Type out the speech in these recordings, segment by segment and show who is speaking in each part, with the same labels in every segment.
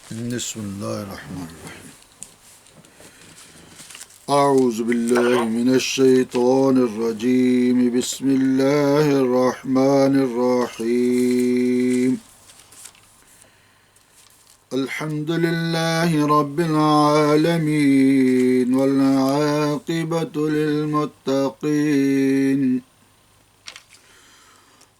Speaker 1: بسم اللہ الرحمن الرحیم اعوذ باللہ من الشیطان الرجیم بسم اللہ الرحمن الرحیم الحمد للہ رب العالمین والعاقبۃ للمتقین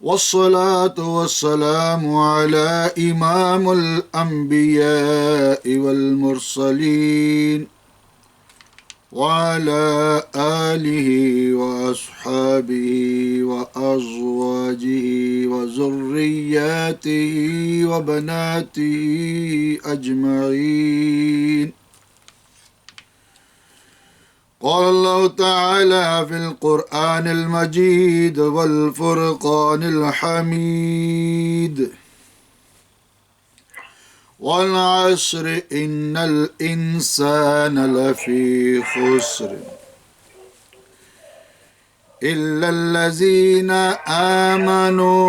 Speaker 1: والصلاة والسلام على إمام الأنبياء والمرسلين وعلى آله وأصحابه وأزواجه وذرياته وبناته أجمعين. قال الله تعالى في القرآن المجيد والفرقان الحميد والعصر إن الإنسان لفي خسر إلا الذين آمنوا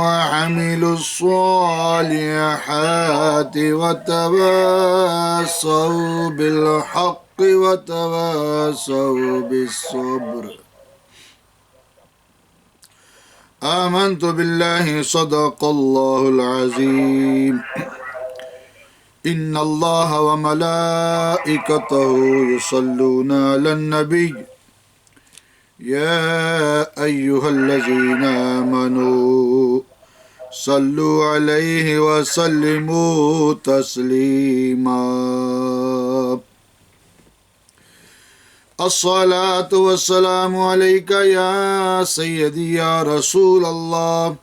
Speaker 1: وعملوا الصالحات وتواصوا بالحق وتواصوا بالصبر. آمنت بالله صدق الله العظيم. إن الله وملائكته يصلون على النبي يا أيها الذين آمنوا صلوا عليه وسلموا تسليما. الصلاة والسلام عليك يا سيدي يا رسول الله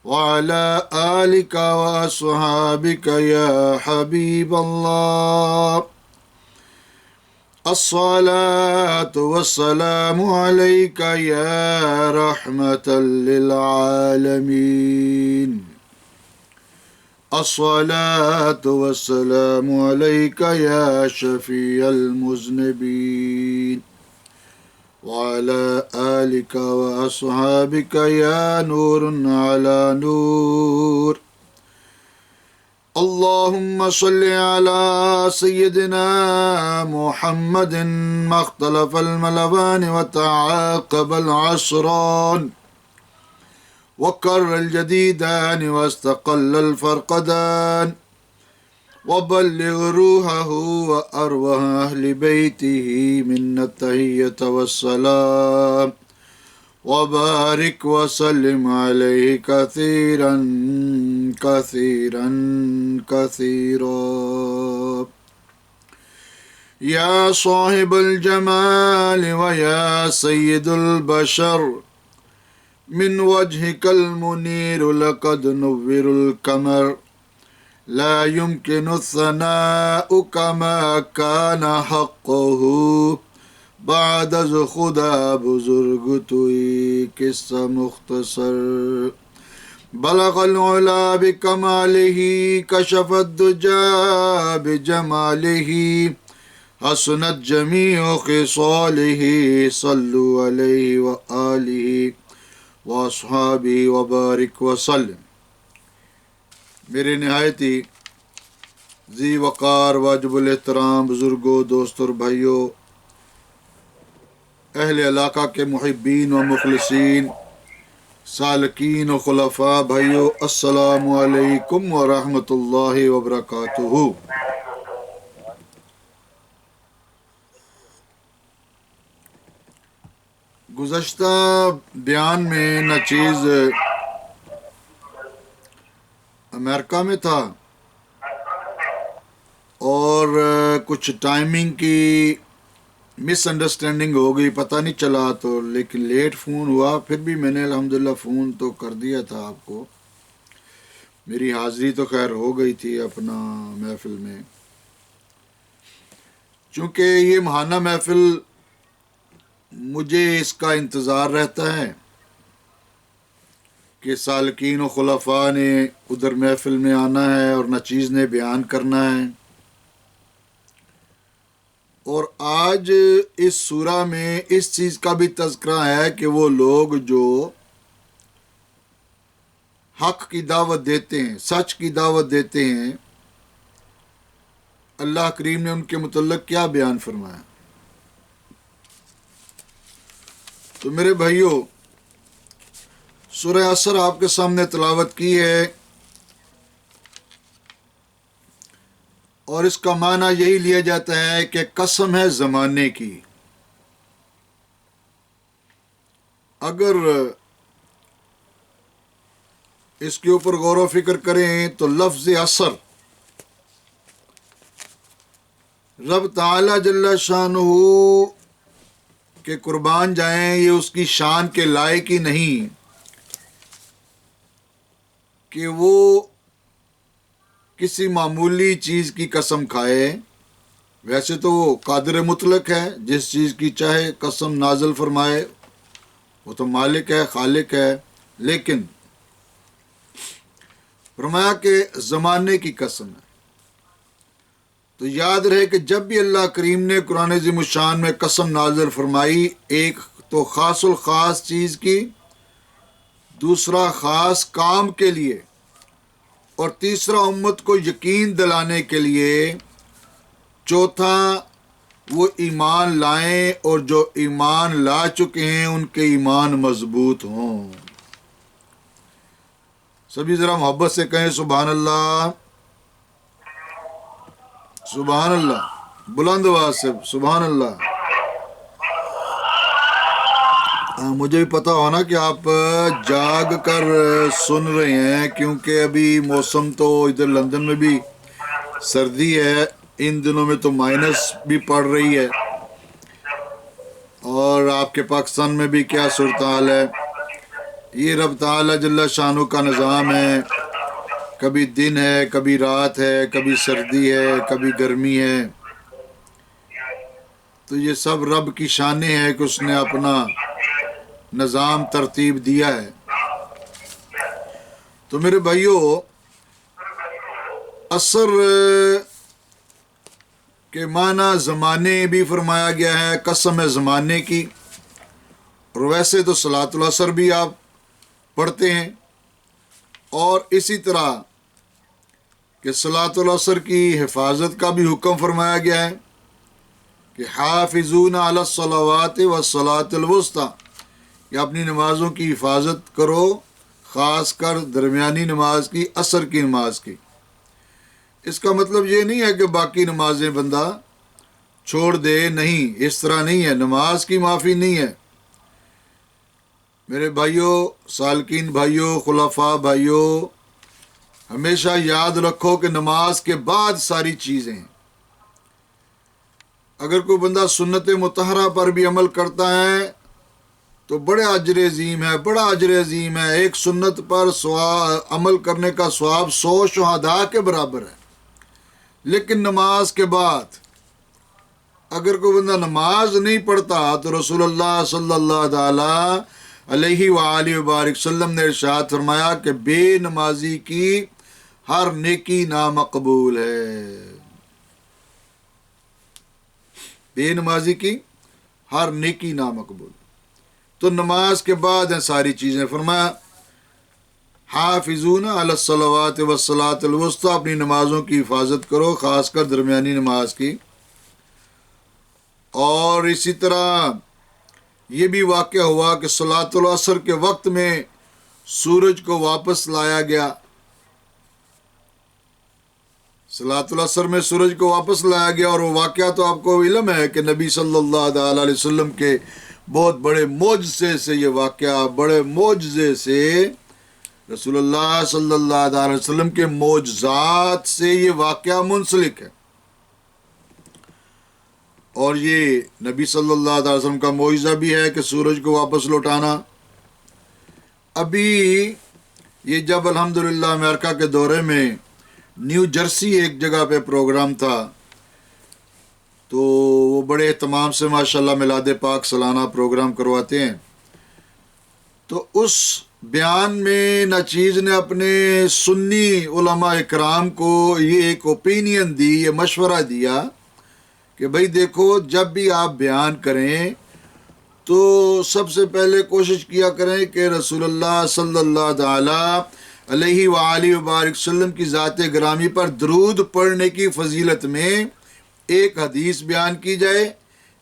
Speaker 1: وعلى آلك وأصحابك يا حبيب الله. الصلاة والسلام عليك يا رحمة للعالمين. الصلاة والسلام عليك يا شفيع المذنبين وعلى آلك وأصحابك يا نور على نور. اللهم صل على سيدنا محمد ما اختلف الملوان وتعاقب العصران وكر الجديدان واستقل الفرقدان وبلغ روحه وأرواح أهل بيته منا التحية والسلام وبارك وسلم عليه كثيرا كثيرا كثيرا. يا صاحب الجمال ويا سيد البشر من وجهك المنير لقد نور القمر لا يمكن الثناء كما كان حقه بعد از خدا بزرگ توئی قصہ مختصر. بلغ العلا بکمالہ کشف الدجى بجمالہ حسنت جمیع خصالہ صلوا علیہ وآلہ واصحابہ وبارک وسلم. میرے نہایتی ذی وقار واجب الاحترام بزرگوں، دوستوں اور بھائیوں، اہل علاقہ کے محبین و مخلصین، سالکین و خلفاء بھائیوں، السلام علیکم ورحمۃ اللہ وبرکاتہ. گزشتہ بیان میں نچیز امریکہ میں تھا اور کچھ ٹائمنگ کی مس انڈرسٹینڈنگ ہو گئی، پتہ نہیں چلا تو، لیکن لیٹ فون ہوا. پھر بھی میں نے الحمدللہ فون تو کر دیا تھا آپ کو. میری حاضری تو خیر ہو گئی تھی اپنا محفل میں، چونکہ یہ ماہانہ محفل مجھے اس کا انتظار رہتا ہے کہ سالکین و خلفاء نے ادھر محفل میں آنا ہے اور نچیز نے بیان کرنا ہے. اور آج اس سورہ میں اس چیز کا بھی تذکرہ ہے کہ وہ لوگ جو حق کی دعوت دیتے ہیں، سچ کی دعوت دیتے ہیں، اللہ کریم نے ان کے متعلق کیا بیان فرمایا۔ تو میرے بھائیوں، سورہ عصر آپ کے سامنے تلاوت کی ہے، اور اس کا معنی یہی لیا جاتا ہے کہ قسم ہے زمانے کی۔ اگر اس کے اوپر غور و فکر کریں تو لفظ عصر رب تعالی جل شانہ کے قربان جائیں، یہ اس کی شان کے لائق ہی نہیں کہ وہ کسی معمولی چیز کی قسم کھائے۔ ویسے تو وہ قادر مطلق ہے، جس چیز کی چاہے قسم نازل فرمائے، وہ تو مالک ہے، خالق ہے، لیکن فرمایا کہ زمانے کی قسم ہے۔ تو یاد رہے کہ جب بھی اللہ کریم نے قرآن عظیم الشان میں قسم نازل فرمائی، ایک تو خاص الخاص چیز کی، دوسرا خاص کام کے لیے، اور تیسرا امت کو یقین دلانے کے لیے، چوتھا وہ ایمان لائیں اور جو ایمان لا چکے ہیں ان کے ایمان مضبوط ہوں۔ سبھی ذرا محبت سے کہیں سبحان اللہ، سبحان اللہ، بلند آواز سے سبحان اللہ۔ مجھے بھی پتا ہونا کہ آپ جاگ کر سن رہے ہیں، کیونکہ ابھی موسم تو ادھر لندن میں بھی سردی ہے، ان دنوں میں تو مائنس بھی پڑ رہی ہے، اور آپ کے پاکستان میں بھی کیا صورتحال ہے۔ یہ رب تعالی جل شانہ کا نظام ہے، کبھی دن ہے، کبھی رات ہے، کبھی سردی ہے، کبھی گرمی ہے۔ تو یہ سب رب کی شانیں ہے کہ اس نے اپنا نظام ترتیب دیا ہے۔ تو میرے بھائیوں، عصر کے معنی زمانے بھی فرمایا گیا ہے، قسم ہے زمانے کی، اور ویسے تو صلاۃ العصر بھی آپ پڑھتے ہیں، اور اسی طرح کہ صلاۃ العصر کی حفاظت کا بھی حکم فرمایا گیا ہے کہ حافظون علی الصلوات والصلاۃ الوسطی، کہ اپنی نمازوں کی حفاظت کرو، خاص کر درمیانی نماز کی، عصر کی نماز کی۔ اس کا مطلب یہ نہیں ہے کہ باقی نمازیں بندہ چھوڑ دے، نہیں، اس طرح نہیں ہے، نماز کی معافی نہیں ہے۔ میرے بھائیوں، سالکین بھائیوں، خلفاء بھائیوں، ہمیشہ یاد رکھو کہ نماز کے بعد ساری چیزیں ہیں۔ اگر کوئی بندہ سنت مطہرہ پر بھی عمل کرتا ہے تو بڑے اجر عظیم ہے، بڑا اجر عظیم ہے۔ ایک سنت پر عمل کرنے کا ثواب 100 شہداء کے برابر ہے۔ لیکن نماز کے بعد اگر کوئی بندہ نماز نہیں پڑھتا تو رسول اللہ صلی اللہ تعالی علیہ وآلہ وبارک وسلم نے ارشاد فرمایا کہ بے نمازی کی ہر نیکی نامقبول ہے۔ بے نمازی کی ہر نیکی نامقبول۔ تو نماز کے بعد ہیں ساری چیزیں۔ فرمایا حافظون علی الصلوات والصلاۃ الوسطی، اپنی نمازوں کی حفاظت کرو، خاص کر درمیانی نماز کی۔ اور اسی طرح یہ بھی واقعہ ہوا کہ صلاۃ العصر کے وقت میں سورج کو واپس لایا گیا۔ صلاۃ العصر میں سورج کو واپس لایا گیا، اور وہ واقعہ تو آپ کو علم ہے کہ نبی صلی اللہ تعالی علیہ وسلم کے بہت بڑے معجزے سے یہ واقعہ، بڑے معجزے سے، رسول اللہ صلی اللہ علیہ وسلم کے معجزات سے یہ واقعہ منسلک ہے، اور یہ نبی صلی اللہ علیہ وسلم کا معجزہ بھی ہے کہ سورج کو واپس لوٹانا۔ ابھی یہ جب الحمدللہ امریکہ کے دورے میں نیو جرسی ایک جگہ پہ پروگرام تھا، تو وہ بڑے اہتمام سے ماشاءاللہ میلاد پاک سالانہ پروگرام کرواتے ہیں۔ تو اس بیان میں ناچیز نے اپنے سنی علماء اکرام کو یہ ایک اوپینین دی، یہ مشورہ دیا کہ بھئی دیکھو، جب بھی آپ بیان کریں تو سب سے پہلے کوشش کیا کریں کہ رسول اللہ صلی اللہ تعالی علیہ وآلہ وبارک وسلم کی ذات گرامی پر درود پڑھنے کی فضیلت میں ایک حدیث بیان کی جائے،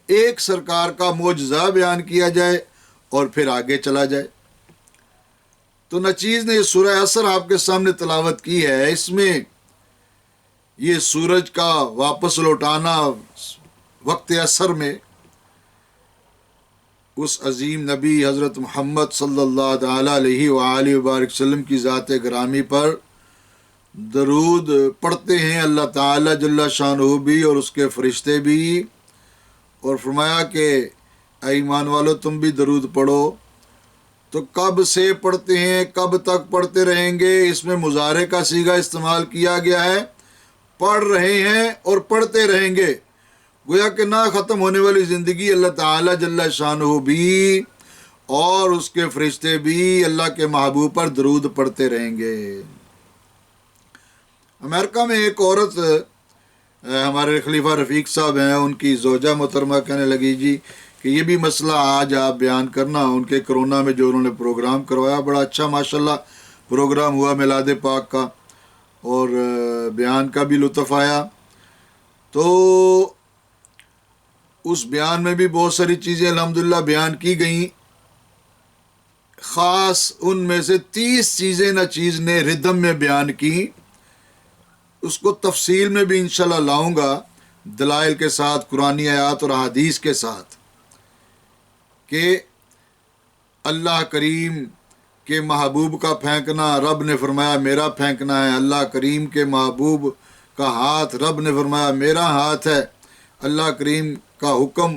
Speaker 1: ایک سرکار کا معجزہ بیان کیا جائے اور پھر آگے چلا جائے۔ تو نچیز نے یہ سورہ عصر آپ کے سامنے تلاوت کی ہے، اس میں یہ سورج کا واپس لوٹانا وقت عصر میں اس عظیم نبی حضرت محمد صلی اللہ تعالیٰ علیہ وآلہ وبارک وسلم کی ذات گرامی پر درود پڑھتے ہیں اللہ تعالیٰ جل شانہ بھی اور اس کے فرشتے بھی، اور فرمایا کہ اے ایمان والو تم بھی درود پڑھو۔ تو کب سے پڑھتے ہیں، کب تک پڑھتے رہیں گے، اس میں مضارع کا صیغہ استعمال کیا گیا ہے، پڑھ رہے ہیں اور پڑھتے رہیں گے، گویا کہ نہ ختم ہونے والی زندگی اللہ تعالیٰ جل شانہ بھی اور اس کے فرشتے بھی اللہ کے محبوب پر درود پڑھتے رہیں گے۔ امریکہ میں ایک عورت، ہمارے خلیفہ رفیق صاحب ہیں، ان کی زوجہ محترمہ کہنے لگی جی کہ یہ بھی مسئلہ آج آپ بیان کرنا۔ ان کے کرونا میں جو انہوں نے پروگرام کروایا، بڑا اچھا ماشاءاللہ پروگرام ہوا میلاد پاک کا، اور بیان کا بھی لطف آیا۔ تو اس بیان میں بھی بہت ساری چیزیں الحمدللہ بیان کی گئیں، خاص ان میں سے 30 چیزیں نچیز نے ردم میں بیان کی، اس کو تفصیل میں بھی انشاءاللہ لاؤں گا دلائل کے ساتھ، قرآنی آیات اور احادیث کے ساتھ، کہ اللہ کریم کے محبوب کا پھینکنا رب نے فرمایا میرا پھینکنا ہے، اللہ کریم کے محبوب کا ہاتھ رب نے فرمایا میرا ہاتھ ہے، اللہ کریم کا حکم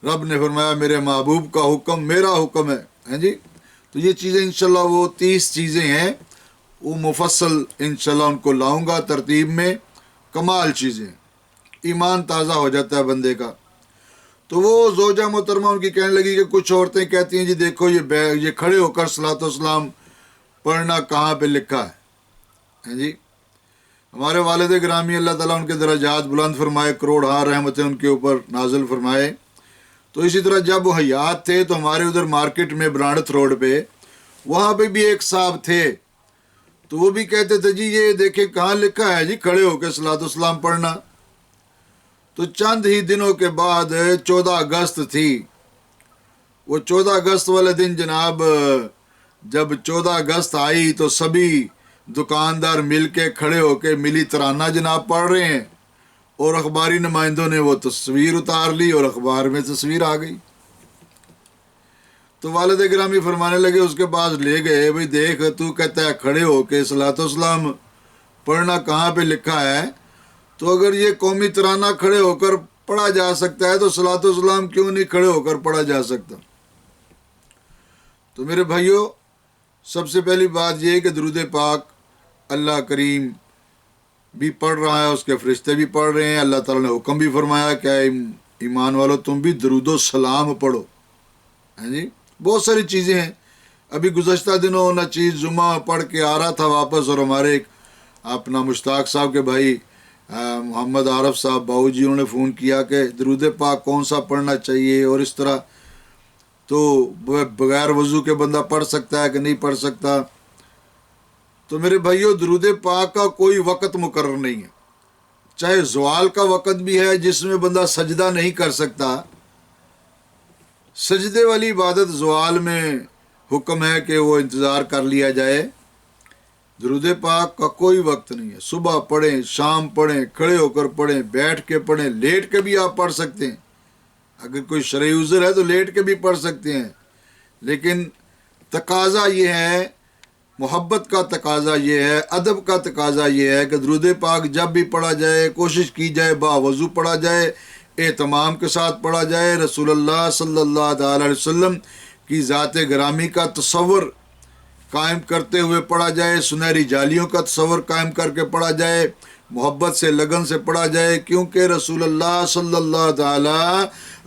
Speaker 1: رب نے فرمایا میرے محبوب کا حکم میرا حکم ہے جی۔ تو یہ چیزیں انشاءاللہ وہ 30 چیزیں ہیں، وہ مفصل انشاءاللہ ان کو لاؤں گا ترتیب میں، کمال چیزیں، ایمان تازہ ہو جاتا ہے بندے کا۔ تو وہ زوجہ محترمہ ان کی کہنے لگی کہ کچھ عورتیں کہتی ہیں جی دیکھو یہ کھڑے ہو کر صلاۃ والسلام پڑھنا کہاں پہ لکھا ہے جی۔ ہمارے والد گرامی اللہ تعالیٰ ان کے درجات بلند فرمائے، کروڑ رحمتیں ان کے اوپر نازل فرمائے۔ تو اسی طرح جب وہ حیات تھے تو ہمارے ادھر مارکیٹ میں برانڈت روڈ پہ، وہاں پہ بھی ایک صاحب تھے، تو وہ بھی کہتے تھے جی یہ دیکھیں کہاں لکھا ہے جی کھڑے ہو کے صلاۃ والسلام پڑھنا۔ تو چند ہی دنوں کے بعد 14 اگست تھی، وہ 14 اگست والے دن جناب جب 14 اگست آئی تو سبھی دکاندار مل کے کھڑے ہو کے ملی ترانہ جناب پڑھ رہے ہیں، اور اخباری نمائندوں نے وہ تصویر اتار لی اور اخبار میں تصویر آ گئی۔ تو والد گرامی فرمانے لگے، اس کے پاس لے گئے، بھئی دیکھ تو کہتا ہے کھڑے ہو کے صلاۃ والسلام پڑھنا کہاں پہ لکھا ہے، تو اگر یہ قومی ترانہ کھڑے ہو کر پڑھا جا سکتا ہے تو صلاۃ والسلام کیوں نہیں کھڑے ہو کر پڑھا جا سکتا؟ تو میرے بھائیوں، سب سے پہلی بات یہ ہے کہ درود پاک اللہ کریم بھی پڑھ رہا ہے، اس کے فرشتے بھی پڑھ رہے ہیں، اللہ تعالیٰ نے حکم بھی فرمایا کہ اے ایمان والو تم بھی درود و سلام پڑھو، ہیں جی۔ بہت ساری چیزیں ہیں، ابھی گزشتہ دنوں نچیز جمعہ پڑھ کے آ رہا تھا واپس، اور ہمارے ایک اپنا مشتاق صاحب کے بھائی محمد عارف صاحب باؤ جی، انہوں نے فون کیا کہ درود پاک کون سا پڑھنا چاہیے، اور اس طرح تو بغیر وضو کے بندہ پڑھ سکتا ہے کہ نہیں پڑھ سکتا۔ تو میرے بھائیو، درود پاک کا کوئی وقت مقرر نہیں ہے، چاہے زوال کا وقت بھی ہے جس میں بندہ سجدہ نہیں کر سکتا، سجدے والی عبادت زوال میں حکم ہے کہ وہ انتظار کر لیا جائے۔ درود پاک کا کوئی وقت نہیں ہے، صبح پڑھیں، شام پڑھیں، کھڑے ہو کر پڑھیں، بیٹھ کے پڑھیں، لیٹ کے بھی آپ پڑھ سکتے ہیں، اگر کوئی شرعی عذر ہے تو لیٹ کے بھی پڑھ سکتے ہیں، لیکن تقاضا یہ ہے، محبت کا تقاضا یہ ہے، ادب کا تقاضا یہ ہے کہ درود پاک جب بھی پڑھا جائے کوشش کی جائے باوضو پڑھا جائے، اہتمام کے ساتھ پڑھا جائے، رسول اللہ صلی اللہ تعالی علیہ وسلم کی ذات گرامی کا تصور قائم کرتے ہوئے پڑھا جائے، سنہری جالیوں کا تصور قائم کر کے پڑھا جائے، محبت سے لگن سے پڑھا جائے، کیونکہ رسول اللہ صلی اللہ تعالی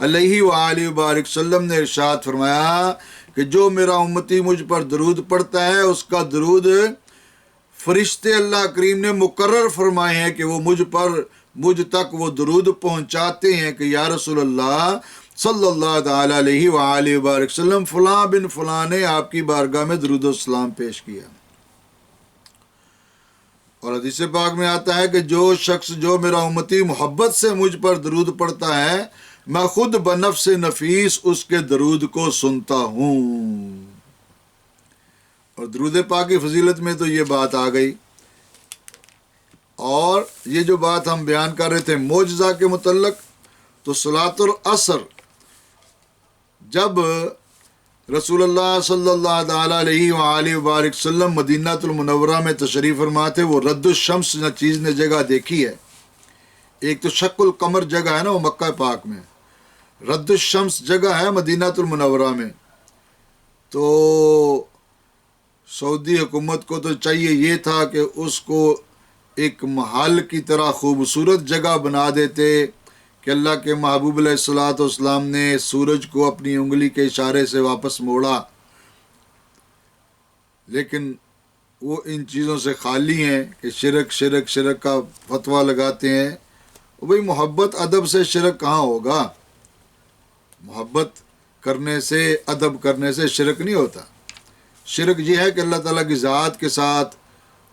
Speaker 1: علیہ وآلہ وبارک وسلم نے ارشاد فرمایا کہ جو میرا امتی مجھ پر درود پڑھتا ہے اس کا درود فرشتے اللہ کریم نے مقرر فرمائے ہیں کہ وہ مجھ تک وہ درود پہنچاتے ہیں کہ یا رسول اللہ صلی اللہ تعالی علیہ وآلہ وبارک وسلم فلاں بن فلاں نے آپ کی بارگاہ میں درود و سلام پیش کیا۔ اور حدیث پاک میں آتا ہے کہ جو شخص جو میرا امتی محبت سے مجھ پر درود پڑھتا ہے میں خود بنفس نفیس اس کے درود کو سنتا ہوں. اور درود پاک کی فضیلت میں تو یہ بات آ گئی. اور یہ جو بات ہم بیان کر رہے تھے معجزہ کے متعلق، تو صلاۃ العصر جب رسول اللہ صلی اللہ تعالیٰ علیہ وآلہ وبارک وسلم مدینہ المنورہ میں تشریف فرما تھے، وہ رد الشمس چیز نے جگہ دیکھی ہے. ایک تو شق القمر جگہ ہے نا وہ مکہ پاک میں، رد الشمس جگہ ہے مدینہ المنورہ میں. تو سعودی حکومت کو تو چاہیے یہ تھا کہ اس کو ایک محل کی طرح خوبصورت جگہ بنا دیتے کہ اللہ کے محبوب علیہ الصلوۃ والسلام نے سورج کو اپنی انگلی کے اشارے سے واپس موڑا، لیکن وہ ان چیزوں سے خالی ہیں کہ شرک کا فتویٰ لگاتے ہیں. بھئی محبت ادب سے شرک کہاں ہوگا؟ محبت کرنے سے ادب کرنے سے شرک نہیں ہوتا. شرک یہ ہے کہ اللہ تعالیٰ کی ذات کے ساتھ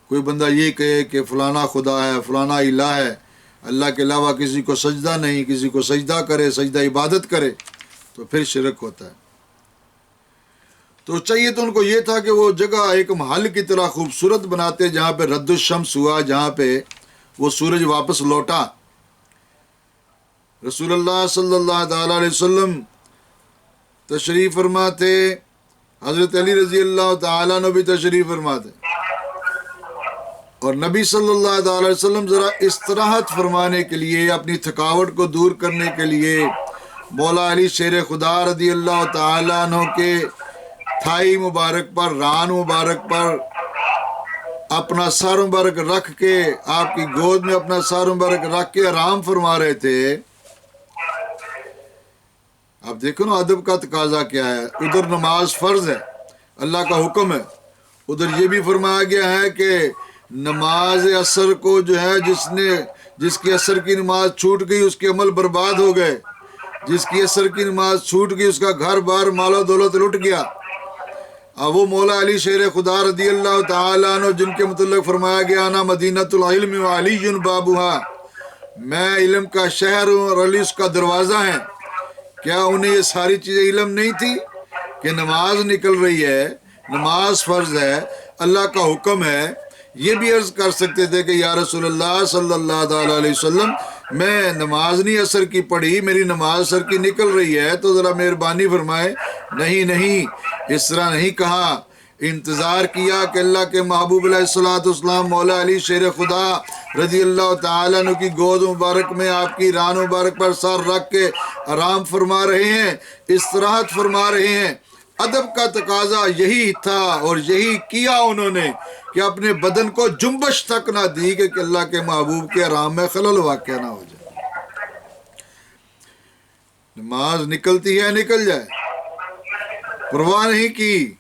Speaker 1: کوئی بندہ یہ کہے کہ فلانا خدا ہے، فلانا الہ ہے، اللہ کے علاوہ کسی کو سجدہ نہیں، کسی کو سجدہ کرے، سجدہ عبادت کرے، تو پھر شرک ہوتا ہے. تو چاہیے تو ان کو یہ تھا کہ وہ جگہ ایک محل کی طرح خوبصورت بناتے جہاں پہ رد الشمس ہوا، جہاں پہ وہ سورج واپس لوٹا. رسول اللہ صلی اللہ تعالیٰ علیہ وسلم تشریف فرما تھے، حضرت علی رضی اللہ تعالیٰ عنہ بھی تشریف فرما تھے، اور نبی صلی اللہ تعالیٰ علیہ وسلم ذرا استراحت فرمانے کے لیے، اپنی تھکاوٹ کو دور کرنے کے لیے مولا علی شیر خدا رضی اللہ تعالیٰ عنہ کے تھائی مبارک پر، ران مبارک پر اپنا سر مبارک رکھ کے، آپ کی گود میں اپنا سر مبارک رکھ کے آرام فرما رہے تھے. اب دیکھو نا ادب کا تقاضا کیا ہے. ادھر نماز فرض ہے، اللہ کا حکم ہے، ادھر یہ بھی فرمایا گیا ہے کہ نماز عصر کو جو ہے جس کی عصر کی نماز چھوٹ گئی اس کے عمل برباد ہو گئے، جس کی عصر کی نماز چھوٹ گئی اس کا گھر بار مال و دولت لٹ گیا. اب وہ مولا علی شیر خدا رضی اللہ تعالیٰ عنہ جن کے متعلق فرمایا گیا نا مدینۃ العلم وعلی بابھا، میں علم کا شہر ہوں اور علی اس کا دروازہ ہے. کیا انہیں یہ ساری چیزیں علم نہیں تھی کہ نماز نکل رہی ہے، نماز فرض ہے، اللہ کا حکم ہے؟ یہ بھی عرض کر سکتے تھے کہ یا رسول اللہ صلی اللہ تعالیٰ علیہ وسلم میں نماز نہیں عصر کی پڑھی، میری نماز عصر کی نکل رہی ہے، تو ذرا مہربانی فرمائے. نہیں، اس طرح نہیں کہا. انتظار کیا کہ اللہ کے محبوب علیہ الصلوۃ والسلام مولا علی شیر خدا رضی اللہ تعالیٰ عنہ کی گود مبارک میں آپ کی ران مبارک پر سر رکھ کے آرام فرما رہے ہیں، استراحت فرما رہے ہیں. ادب کا تقاضا یہی تھا اور یہی کیا انہوں نے کہ اپنے بدن کو جنبش تک نہ دی کہ اللہ کے محبوب کے آرام میں خلل واقع نہ ہو جائے. نماز نکلتی ہے نکل جائے، پرواہ نہیں کی.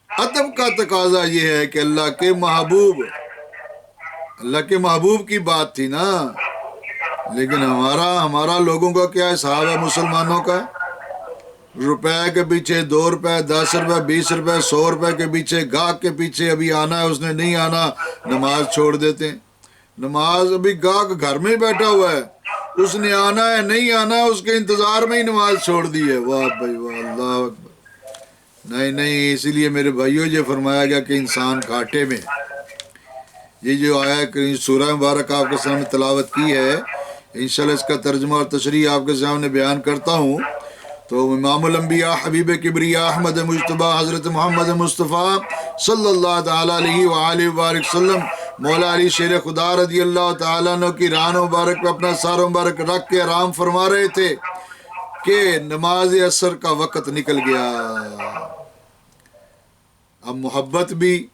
Speaker 1: ادب کا تقاضا یہ ہے کہ اللہ کے محبوب کی بات تھی نا. لیکن ہمارا لوگوں کا کیا حساب ہے؟ مسلمانوں کا روپے کے پیچھے 2 روپے 10 روپے 20 روپے 100 روپے کے پیچھے، گاہک کے پیچھے ابھی آنا ہے اس نے نہیں آنا نماز چھوڑ دیتے ہیں. نماز ابھی گاہک گھر میں بیٹھا ہوا ہے، اس نے آنا ہے نہیں آنا اس کے انتظار میں ہی نماز چھوڑ دی ہے. واہ بھائی واہ، اللہ اکبر. نہیں، اسی لیے میرے بھائیوں یہ فرمایا گیا کہ انسان گھاٹے میں. یہ جو آیا کہ سورہ مبارک آپ کے سامنے تلاوت کی ہے، انشاءاللہ اس کا ترجمہ اور تشریح آپ کے سامنے بیان کرتا ہوں. تو امام الانبیاء حبیب کبریاء احمد مجتبیٰ حضرت محمد مصطفیٰ صلی اللہ تعالیٰ علیہ وآلہ وبارک وسلم مولا علی شیر خدا رضی اللہ تعالیٰ عنہ کی ران مبارک پہ اپنا سار مبارک رکھ کے آرام فرما رہے تھے کہ نماز عصر کا وقت نکل گیا. اب محبت بھی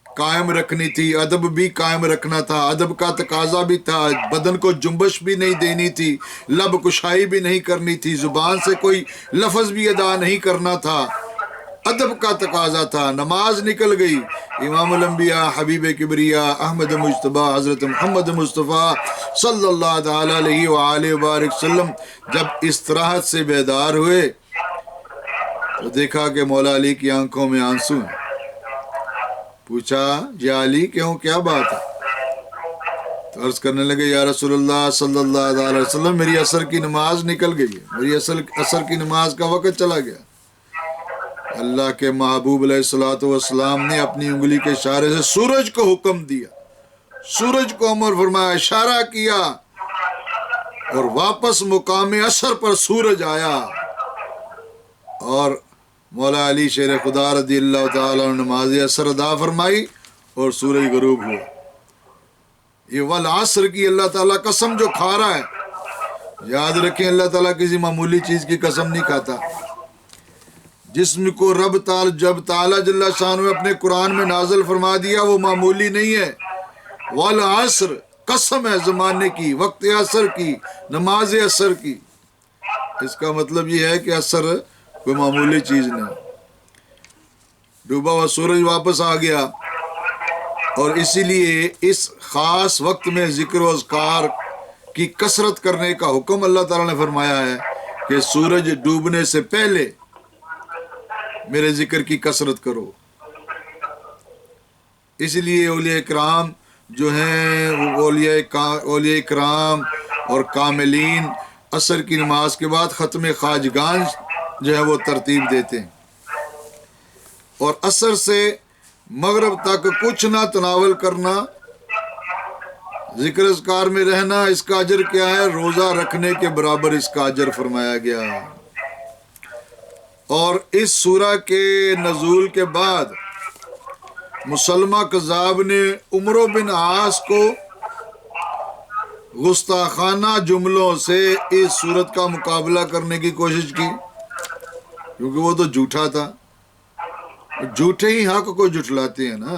Speaker 1: قائم رکھنی تھی، ادب بھی قائم رکھنا تھا. ادب کا تقاضا بھی تھا، بدن کو جنبش بھی نہیں دینی تھی، لب کشائی بھی نہیں کرنی تھی، زبان سے کوئی لفظ بھی ادا نہیں کرنا تھا. ادب کا تقاضا تھا. نماز نکل گئی. امام الانبیاء حبیب کبریاء احمد مجتبیٰ حضرت محمد مصطفیٰ صلی اللہ تعالیٰ علیہ وآلہ وبارک وسلم جب استراحت سے بیدار ہوئے تو دیکھا کہ مولا علی کی آنکھوں میں آنسو ہیں. پوچھا یا علی کیوں، کیا بات ہے؟ تو عرض کرنے لگے یا رسول اللہ صلی اللہ علیہ وسلم میری عصر کی نماز نکل گئی ہے، میری عصر کی نماز کا وقت چلا گیا۔ اللہ کے محبوب علیہ الصلوۃ والسلام نے اپنی انگلی کے اشارے سے سورج کو حکم دیا، سورج کو امر فرمایا، اشارہ کیا، اور واپس مقام عصر پر سورج آیا، اور مولا علی شیر خدا رضی اللہ تعالیٰ عنہ نماز عصر ادا فرمائی اور سورج غروب ہوا۔ یہ والعصر کی اللہ تعالیٰ قسم جو کھا رہا ہے، یاد رکھیں اللہ تعالیٰ کسی معمولی چیز کی قسم نہیں کھاتا۔ جسم کو رب تعالی جب تعالیٰ جل شانہ نے اپنے قرآن میں نازل فرما دیا وہ معمولی نہیں ہے۔ والعصر قسم ہے زمانے کی، وقت عصر کی، نماز عصر کی۔ اس کا مطلب یہ ہے کہ عصر کوئی معمولی چیز نہیں۔ ڈوبا ہوا سورج واپس آ گیا، اور اسی لیے اس خاص وقت میں ذکر و اذکار کی کثرت کرنے کا حکم اللہ تعالیٰ نے فرمایا ہے کہ سورج ڈوبنے سے پہلے میرے ذکر کی کثرت کرو۔ اس لیے اولیاء کرام جو ہیں اولیاء کرام اور کاملین عصر کی نماز کے بعد ختم خواجگان جو ہے وہ ترتیب دیتے ہیں، اور عصر سے مغرب تک کچھ نہ تناول کرنا، ذکر اذکار میں رہنا، اس کا اجر کیا ہے؟ روزہ رکھنے کے برابر اس کا اجر فرمایا گیا۔ اور اس سورہ کے نزول کے بعد مسلمہ کذاب نے عمرو بن عاص کو گستاخانہ جملوں سے اس صورت کا مقابلہ کرنے کی کوشش کی، کیونکہ وہ تو جھوٹا تھا۔ جھوٹے ہی حق کو جھٹلاتے ہیں نا،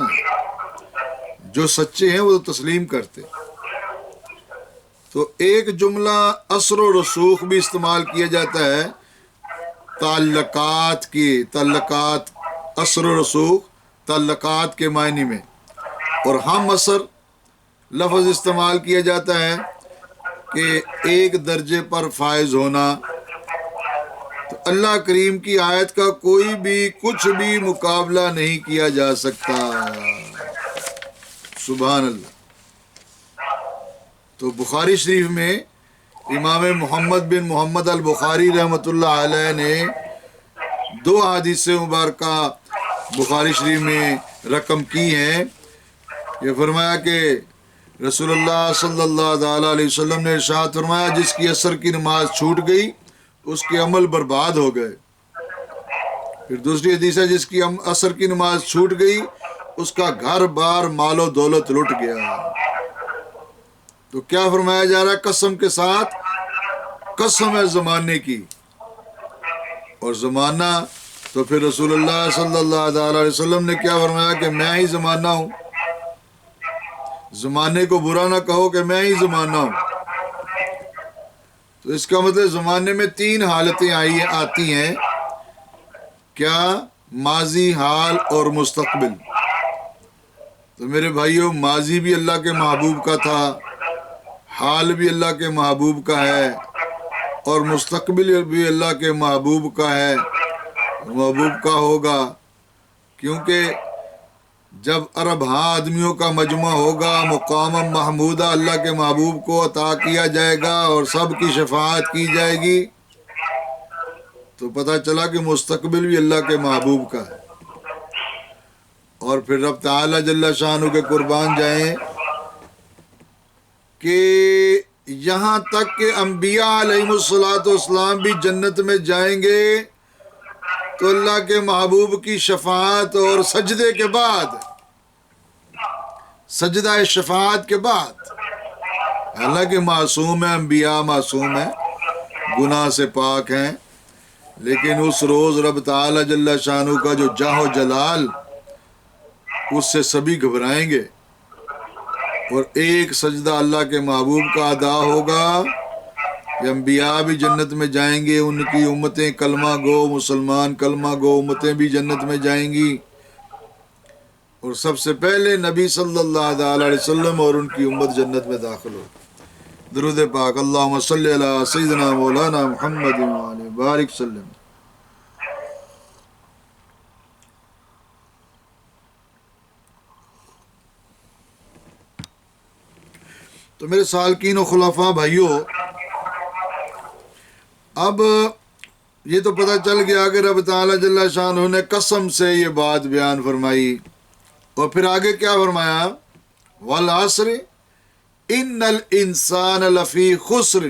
Speaker 1: جو سچے ہیں وہ تو تسلیم کرتے۔ تو ایک جملہ اثر و رسوخ بھی استعمال کیا جاتا ہے تعلقات کی، تعلقات، اثر و رسوخ تعلقات کے معنی میں، اور ہم اثر لفظ استعمال کیا جاتا ہے کہ ایک درجے پر فائز ہونا۔ تو اللہ کریم کی آیت کا کوئی بھی کچھ بھی مقابلہ نہیں کیا جا سکتا۔ سبحان اللہ۔ تو بخاری شریف میں امام محمد بن محمد البخاری رحمۃ اللہ علیہ نے 2 حدیث مبارکہ بخاری شریف میں رقم کی ہیں۔ یہ فرمایا کہ رسول اللہ صلی اللہ علیہ وسلم نے ارشاد فرمایا جس کی عصر کی نماز چھوٹ گئی اس کے عمل برباد ہو گئے۔ پھر دوسری حدیث ہے جس کی عصر کی نماز چھوٹ گئی اس کا گھر بار مال و دولت لٹ گیا۔ تو کیا فرمایا جا رہا ہے؟ قسم کے ساتھ، قسم ہے زمانے کی، اور زمانہ تو پھر رسول اللہ صلی اللہ علیہ وسلم نے کیا فرمایا کہ میں ہی زمانہ ہوں۔ زمانے کو برا نہ کہو کہ میں ہی زمانہ ہوں۔ تو اس کا مطلب زمانے میں 3 حالتیں آتی ہیں، کیا؟ ماضی، حال اور مستقبل۔ تو میرے بھائیوں، ماضی بھی اللہ کے محبوب کا تھا، حال بھی اللہ کے محبوب کا ہے، اور مستقبل بھی اللہ کے محبوب کا ہے، محبوب کا ہوگا، کیونکہ جب ارب آدمیوں کا مجمع ہوگا مقام محمودہ اللہ کے محبوب کو عطا کیا جائے گا اور سب کی شفاعت کی جائے گی، تو پتہ چلا کہ مستقبل بھی اللہ کے محبوب کا ہے۔ اور پھر رب تعالی جل شانہ کے قربان جائیں کہ یہاں تک کہ انبیاء علیہم الصلوۃ والسلام بھی جنت میں جائیں گے تو اللہ کے محبوب کی شفاعت اور سجدے کے بعد، سجدہ شفاعت کے بعد، حالانکہ معصوم ہیں، انبیاء معصوم ہیں، گناہ سے پاک ہیں، لیکن اس روز رب تعالی جل شانہ کا جو جاہ و جلال، اس سے سبھی گھبرائیں گے، اور ایک سجدہ اللہ کے محبوب کا ادا ہوگا کہ انبیاء بھی جنت میں جائیں گے، ان کی امتیں کلمہ گو مسلمان کلمہ گو امتیں بھی جنت میں جائیں گی، اور سب سے پہلے نبی صلی اللہ علیہ وسلم اور ان کی امت جنت میں داخل ہو۔ درود پاک، اللہم صلی علی سیدنا مولانا محمد وعلی بارک وسلم۔ تو میرے سالکین و خلفاء بھائیوں، اب یہ تو پتہ چل گیا کہ رب تعالیٰ جل شانہ نے قسم سے یہ بات بیان فرمائی، اور پھر آگے کیا فرمایا؟ والعصر ان الانسان لفی خسر،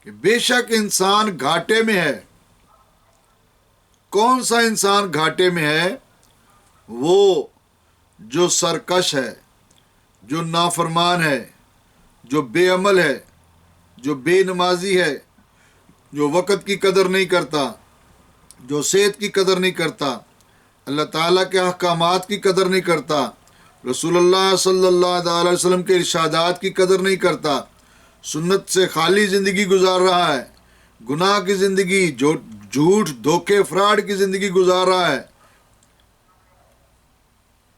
Speaker 1: کہ بے شک انسان گھاٹے میں ہے۔ کون سا انسان گھاٹے میں ہے؟ وہ جو سرکش ہے، جو نافرمان ہے، جو بے عمل ہے، جو بے نمازی ہے، جو وقت کی قدر نہیں کرتا، جو صحت کی قدر نہیں کرتا، اللہ تعالیٰ کے احکامات کی قدر نہیں کرتا، رسول اللہ صلی اللہ علیہ وسلم کے ارشادات کی قدر نہیں کرتا، سنت سے خالی زندگی گزار رہا ہے، گناہ کی زندگی، جھوٹ دھوکے فراڈ کی زندگی گزار رہا ہے،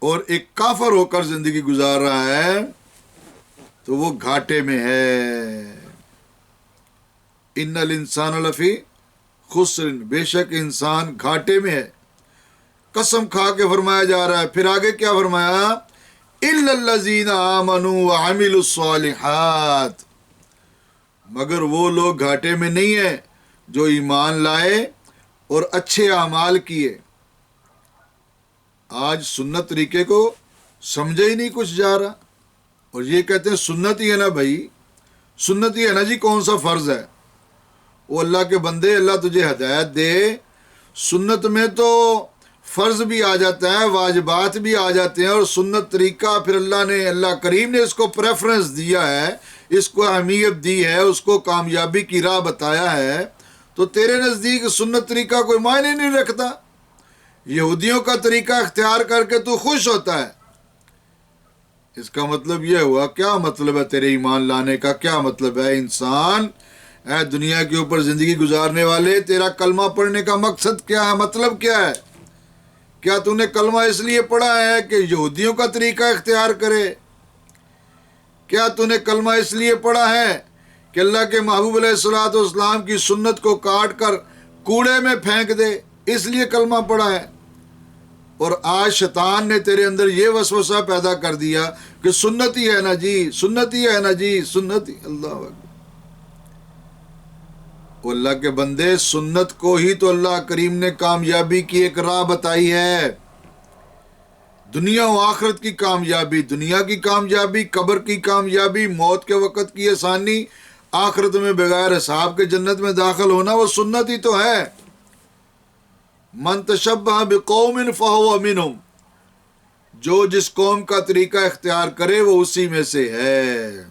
Speaker 1: اور ایک کافر ہو کر زندگی گزار رہا ہے، تو وہ گھاٹے میں ہے۔ ان الانسان لفی خسر، بے شک انسان گھاٹے میں ہے۔ قسم کھا کے فرمایا جا رہا ہے۔ پھر آگے کیا فرمایا؟ الا الذین آمنوا وعملوا الصالحات، مگر وہ لوگ گھاٹے میں نہیں ہیں جو ایمان لائے اور اچھے اعمال کیے۔ آج سنت طریقے کو سمجھے ہی نہیں کچھ جا رہا، اور یہ کہتے ہیں سنت ہی ہے نا بھائی، سنت ہی ہے نا جی، کون سا فرض ہے؟ وہ اللہ کے بندے، اللہ تجھے ہدایت دے، سنت میں تو فرض بھی آ جاتا ہے، واجبات بھی آ جاتے ہیں، اور سنت طریقہ پھر اللہ کریم نے اس کو پریفرنس دیا ہے، اس کو اہمیت دی ہے، اس کو کامیابی کی راہ بتایا ہے، تو تیرے نزدیک سنت طریقہ کوئی معنی نہیں رکھتا؟ یہودیوں کا طریقہ اختیار کر کے تو خوش ہوتا ہے، اس کا مطلب یہ ہوا، کیا مطلب ہے تیرے ایمان لانے کا؟ کیا مطلب ہے؟ انسان اے دنیا کے اوپر زندگی گزارنے والے، تیرا کلمہ پڑھنے کا مقصد کیا ہے؟ مطلب کیا ہے؟ کیا تو نے کلمہ اس لیے پڑھا ہے کہ یہودیوں کا طریقہ اختیار کرے؟ کیا تو نے کلمہ اس لیے پڑھا ہے کہ اللہ کے محبوب علیہ الصلوۃ والسلام کی سنت کو کاٹ کر کوڑے میں پھینک دے؟ اس لیے کلمہ پڑھا ہے؟ اور آج شیطان نے تیرے اندر یہ وسوسہ پیدا کر دیا کہ سنت ہی ہے نا جی، سنت ہی ہے نا جی، سنت ہی۔ اللہ اکبر! وہ اللہ کے بندے، سنت کو ہی تو اللہ کریم نے کامیابی کی ایک راہ بتائی ہے، دنیا و آخرت کی کامیابی، دنیا کی کامیابی، قبر کی کامیابی، موت کے وقت کی آسانی، آخرت میں بغیر حساب کے جنت میں داخل ہونا، وہ سنت ہی تو ہے۔ من تشبہ بقوم فہو منہم، جو جس قوم کا طریقہ اختیار کرے وہ اسی میں سے ہے۔